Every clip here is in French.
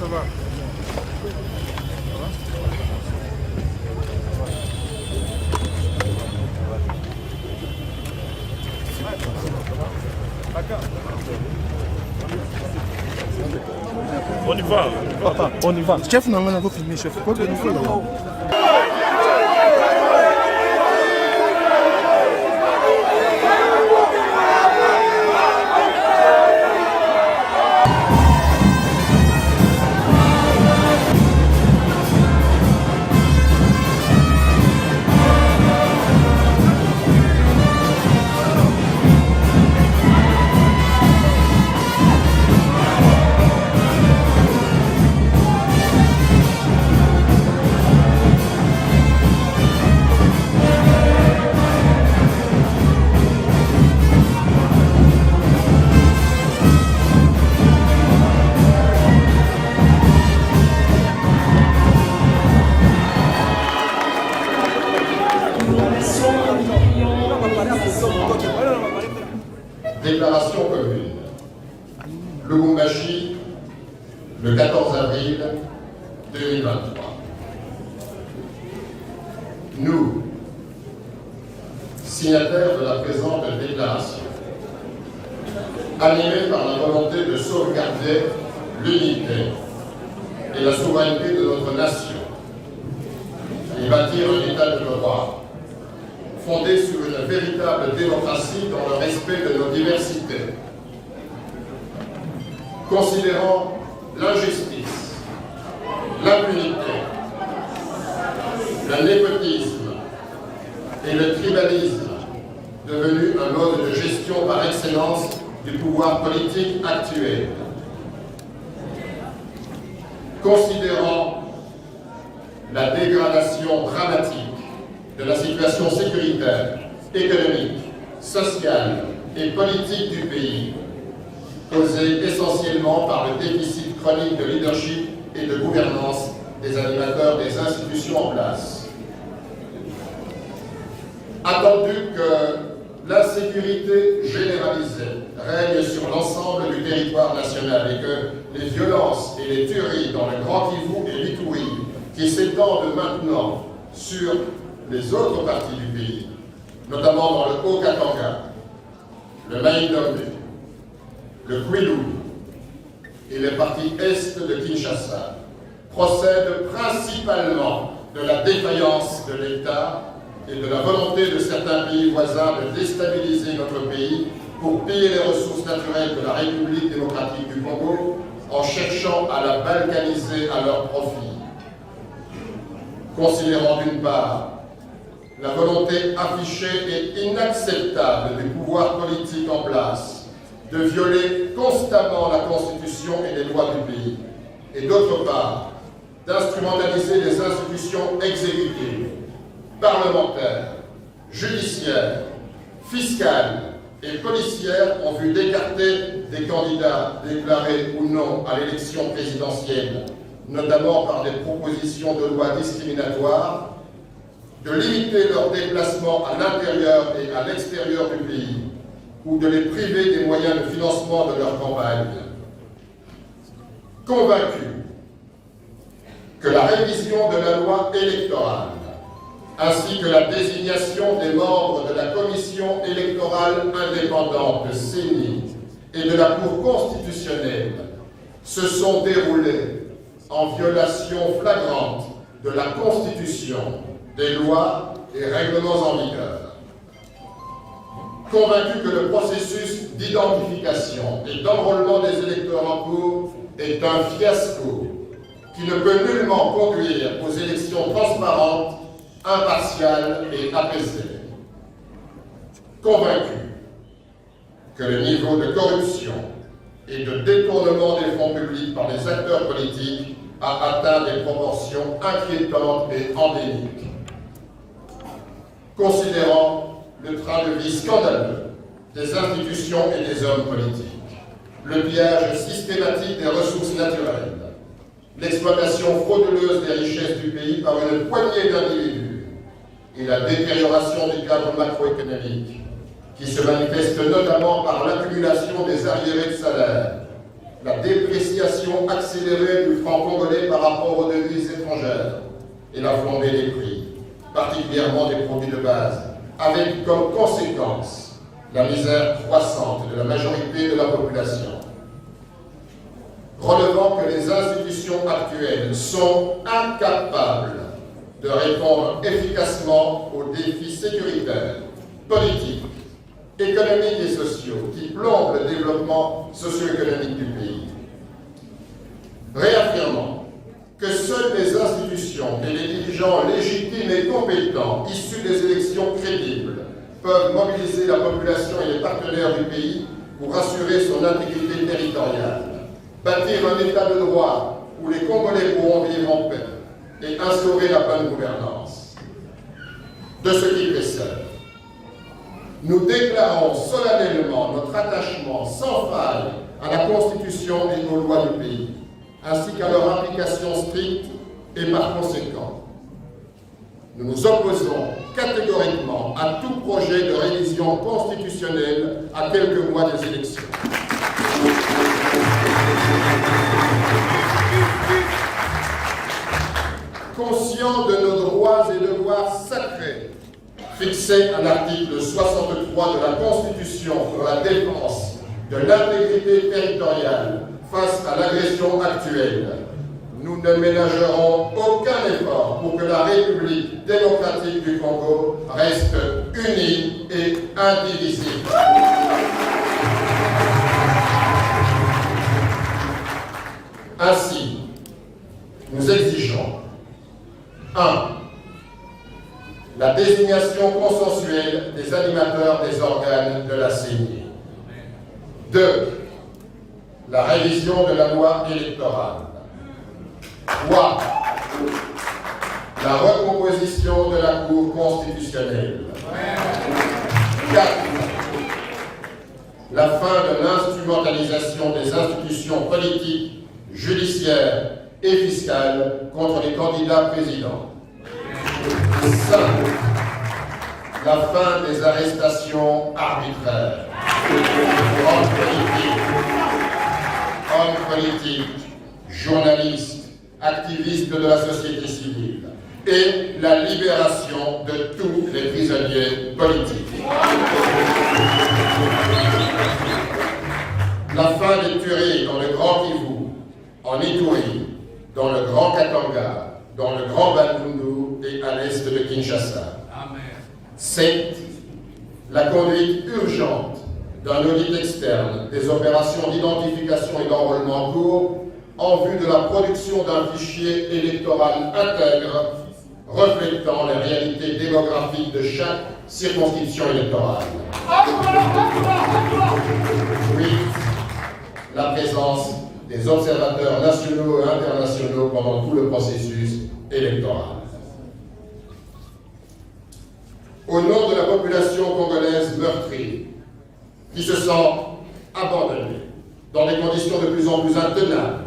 va. On y va. Papa, on y va. Chef, non, on va filmer, chef. Quoi que nous faisons là? Déclaration commune. Lubumbashi, le 14 avril 2023. Nous, signataires de la présente déclaration, animés par la volonté de sauvegarder l'unité et la souveraineté de notre nation et bâtir un état de droit fondé sur une véritable démocratie dans le respect de nos diversités. Considérant l'injustice, l'impunité, le népotisme et le tribalisme devenus un mode de gestion par excellence du pouvoir politique actuel. Considérant la dégradation dramatique de la situation sécuritaire, économique, sociale et politique du pays, causée essentiellement par le déficit chronique de leadership et de gouvernance des animateurs des institutions en place. Attendu que l'insécurité généralisée règne sur l'ensemble du territoire national et que les violences et les tueries dans le Grand Kivu et l'Ituri, qui s'étendent maintenant sur les autres parties du pays, notamment dans le Haut-Katanga, le Maïdombe, le Kwilu et les parties est de Kinshasa, procèdent principalement de la défaillance de l'État et de la volonté de certains pays voisins de déstabiliser notre pays pour piller les ressources naturelles de la République démocratique du Congo en cherchant à la balkaniser à leur profit. Considérant d'une part la volonté affichée et inacceptable du pouvoir politique en place de violer constamment la Constitution et les lois du pays, et d'autre part, d'instrumentaliser les institutions exécutives, parlementaires, judiciaires, fiscales et policières en vue d'écarter des candidats déclarés ou non à l'élection présidentielle, notamment par des propositions de loi discriminatoires, de limiter leurs déplacements à l'intérieur et à l'extérieur du pays, ou de les priver des moyens de financement de leur campagne. Convaincus que la révision de la loi électorale, ainsi que la désignation des membres de la Commission électorale indépendante, CENI, et de la Cour constitutionnelle, se sont déroulées en violation flagrante de la Constitution, des lois et règlements en vigueur. Convaincu que le processus d'identification et d'enrôlement des électeurs en cours est un fiasco qui ne peut nullement conduire aux élections transparentes, impartiales et apaisées. Convaincu que le niveau de corruption et de détournement des fonds publics par les acteurs politiques a atteint des proportions inquiétantes et endémiques. Considérant le train de vie scandaleux des institutions et des hommes politiques, le pillage systématique des ressources naturelles, l'exploitation frauduleuse des richesses du pays par une poignée d'individus et la détérioration du cadre macroéconomique, qui se manifeste notamment par l'accumulation des arriérés de salaire, la dépréciation accélérée du franc congolais par rapport aux devises étrangères et la flambée des prix, particulièrement des produits de base, avec comme conséquence la misère croissante de la majorité de la population. Relevant que les institutions actuelles sont incapables de répondre efficacement aux défis sécuritaires, politiques, économiques et sociaux qui plombent le développement socio-économique du pays. Réaffirmant que seules les institutions et les dirigeants légitimes et compétents issus des élections crédibles peuvent mobiliser la population et les partenaires du pays pour assurer son intégrité territoriale, bâtir un état de droit où les Congolais pourront vivre en paix et instaurer la bonne gouvernance. De ce qui précède, nous déclarons solennellement notre attachement sans faille à la Constitution et aux lois du pays, ainsi qu'à leur application stricte et par conséquent. Nous nous opposons catégoriquement à tout projet de révision constitutionnelle à quelques mois des élections. Conscient de nos droits et devoirs sacrés, fixés à l'article 63 de la Constitution pour la défense de l'intégrité territoriale face à l'agression actuelle, nous ne ménagerons aucun effort pour que la République démocratique du Congo reste unie et indivisible. Ainsi, nous exigeons 1. La désignation consensuelle des animateurs des organes de la CENI. 2. La révision de la loi électorale. 3. La recomposition de la Cour constitutionnelle. 4. La fin de l'instrumentalisation des institutions politiques, judiciaires et fiscales contre les candidats présidents. 5. La fin des arrestations arbitraires. Hommes politiques, journalistes, activistes de la société civile et la libération de tous les prisonniers politiques. La fin des tueries dans le Grand Kivu, en Ituri, dans le Grand Katanga, dans le Grand Bandundu et à l'est de Kinshasa. 7. La conduite urgente d'un audit externe des opérations d'identification et d'enrôlement en cours en vue de la production d'un fichier électoral intègre reflétant les réalités démographiques de chaque circonscription électorale. 8. La présence des observateurs nationaux et internationaux pendant tout le processus électoral. Au nom de la population congolaise meurtrie, qui se sent abandonnée dans des conditions de plus en plus intenables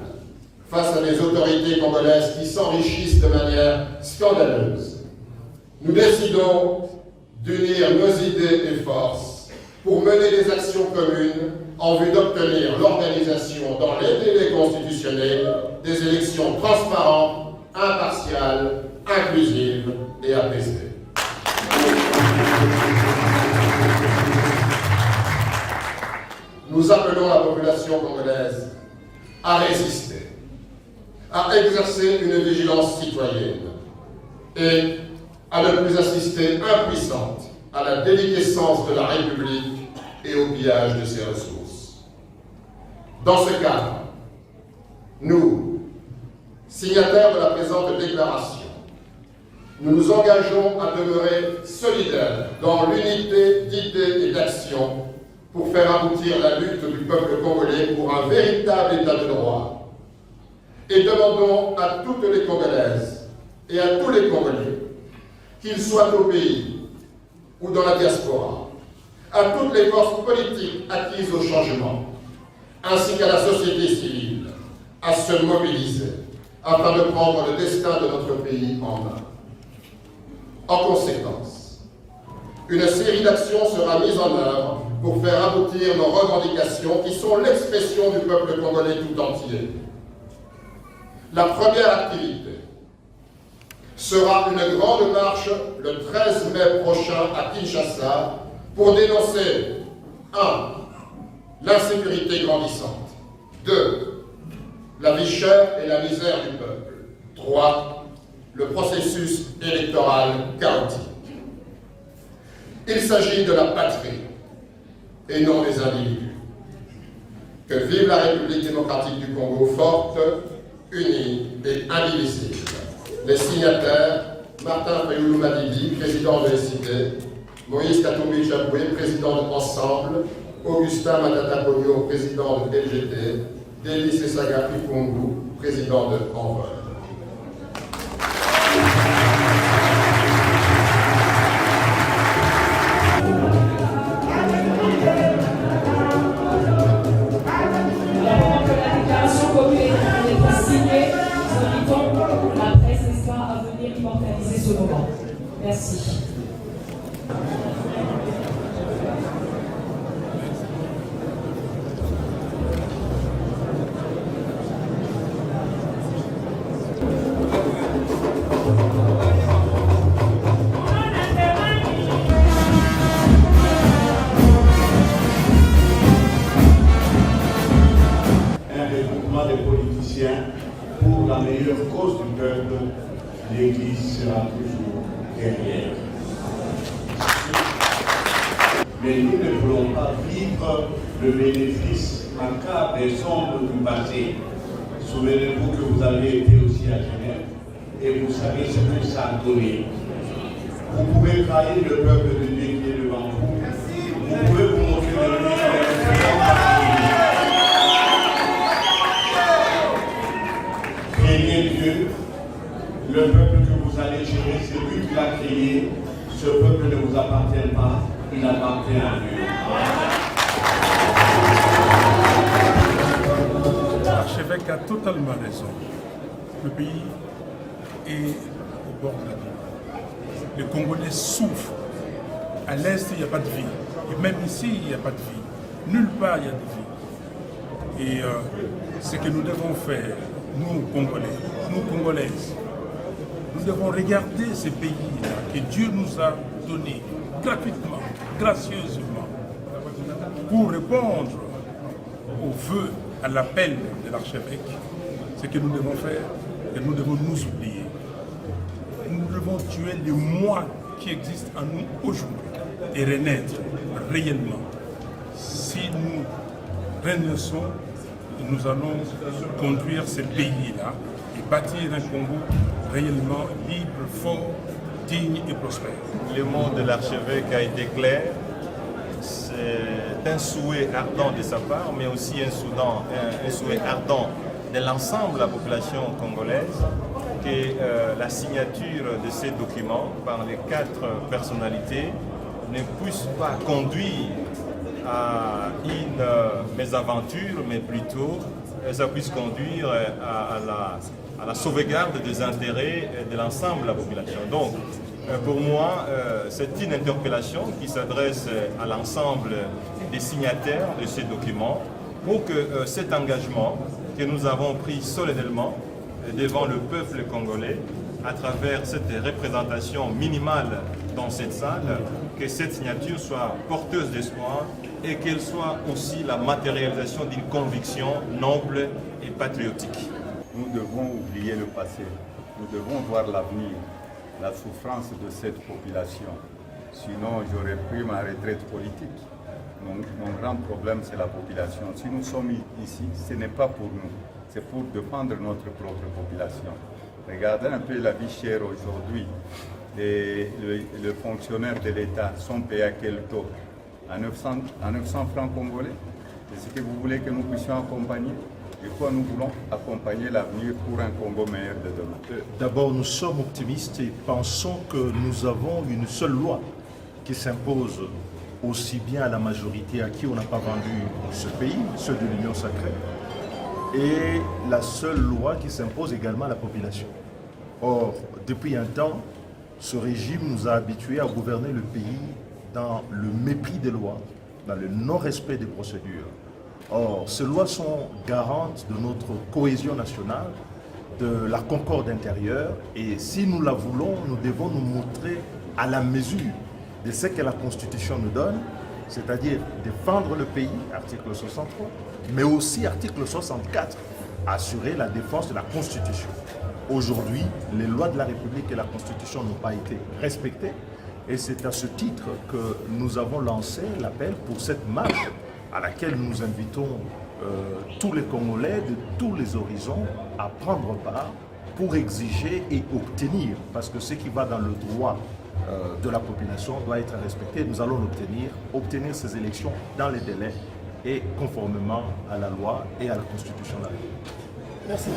face à des autorités congolaises qui s'enrichissent de manière scandaleuse, nous décidons d'unir nos idées et forces pour mener des actions communes en vue d'obtenir l'organisation dans les délais constitutionnels des élections transparentes, impartiales, inclusives et apaisées. Nous appelons la population congolaise à résister, à exercer une vigilance citoyenne et à ne plus assister impuissante à la déliquescence de la République et au pillage de ses ressources. Dans ce cadre, nous, signataires de la présente déclaration, nous nous engageons à demeurer solidaires dans l'unité d'idées et d'actions pour faire aboutir la lutte du peuple congolais pour un véritable état de droit. Et demandons à toutes les Congolaises et à tous les Congolais, qu'ils soient au pays ou dans la diaspora, à toutes les forces politiques acquises au changement, ainsi qu'à la société civile, à se mobiliser afin de prendre le destin de notre pays en main. En conséquence, une série d'actions sera mise en œuvre pour faire aboutir nos revendications qui sont l'expression du peuple congolais tout entier. La première activité sera une grande marche le 13 mai prochain à Kinshasa pour dénoncer 1. L'insécurité grandissante, 2. La vie chère et la misère du peuple, 3. Le processus électoral chaotique. Il s'agit de la patrie et non des individus. Que vive la République démocratique du Congo forte, unie et indivisible. Les signataires, Martin Fayulu Madidi, président de l'ECD, Moïse Katumbi Chaboué, président de Ensemble, Augustin Matata Pogno, président de LGT, Denis Sessaga Ipungu, président de Envol. Merci. Un regroupement des politiciens pour la meilleure cause du peuple, l'Église sera toujours derrière. Mais nous ne voulons pas vivre le bénéfice macabre des ombres du passé. Souvenez-vous que vous avez été aussi à Genève et vous savez ce que ça a donné. Vous pouvez trahir le peuple de Dieu qui est devant vous. Vous pouvez vous montrer de lui. Craignez Dieu. Le peuple que vous allez gérer, c'est lui qui l'a créé. Ce peuple ne vous appartient pas, il appartient à Dieu. L'archevêque a totalement raison. Le pays est au bord de la vie. Les Congolais souffrent. À l'Est, il n'y a pas de vie. Et même ici, il n'y a pas de vie. Nulle part, il y a de vie. Et ce que nous devons faire, nous Congolais, nous Congolaises, nous devons regarder ces pays-là que Dieu nous a donnés gratuitement, gracieusement, pour répondre aux vœux, à l'appel de l'archevêque. Ce que nous devons faire, et nous devons nous oublier. Nous devons tuer les moi qui existent en nous aujourd'hui et renaître réellement. Si nous renaissons, nous allons conduire ce pays-là et bâtir un Congo réellement libre, fort, digne et prospère. Le mot de l'archevêque a été clair. C'est un souhait ardent de sa part, mais aussi un souhait ardent de l'ensemble de la population congolaise que la signature de ces documents par les 4 personnalités ne puisse pas conduire à une mésaventure, mais plutôt ça puisse conduire à la sauvegarde des intérêts de l'ensemble de la population. Donc, pour moi, c'est une interpellation qui s'adresse à l'ensemble des signataires de ces documents pour que cet engagement que nous avons pris solennellement devant le peuple congolais à travers cette représentation minimale dans cette salle, que cette signature soit porteuse d'espoir et qu'elle soit aussi la matérialisation d'une conviction noble et patriotique. Nous devons oublier le passé, nous devons voir l'avenir, la souffrance de cette population. Sinon, j'aurais pris ma retraite politique. Mon grand problème, c'est la population. Si nous sommes ici, ce n'est pas pour nous, c'est pour défendre notre propre population. Regardez un peu la vie chère aujourd'hui. Les fonctionnaires de l'État sont payés à quel taux? À 900 francs congolais. Est-ce que vous voulez que nous puissions accompagner? Et quoi nous voulons accompagner l'avenir pour un Congo meilleur de demain? D'abord, nous sommes optimistes et pensons que nous avons une seule loi qui s'impose aussi bien à la majorité à qui on n'a pas vendu ce pays, ceux de l'Union sacrée, et la seule loi qui s'impose également à la population. Or, depuis un temps, ce régime nous a habitués à gouverner le pays dans le mépris des lois, dans le non-respect des procédures. Or, ces lois sont garantes de notre cohésion nationale, de la concorde intérieure, et si nous la voulons, nous devons nous montrer à la mesure de ce que la Constitution nous donne, c'est-à-dire défendre le pays, article 63, mais aussi article 64, assurer la défense de la Constitution. Aujourd'hui, les lois de la République et la Constitution n'ont pas été respectées, et c'est à ce titre que nous avons lancé l'appel pour cette marche à laquelle nous invitons tous les Congolais de tous les horizons à prendre part pour exiger et obtenir, parce que ce qui va dans le droit de la population doit être respecté. Nous allons obtenir ces élections dans les délais et conformément à la loi et à la Constitution de la République. Merci.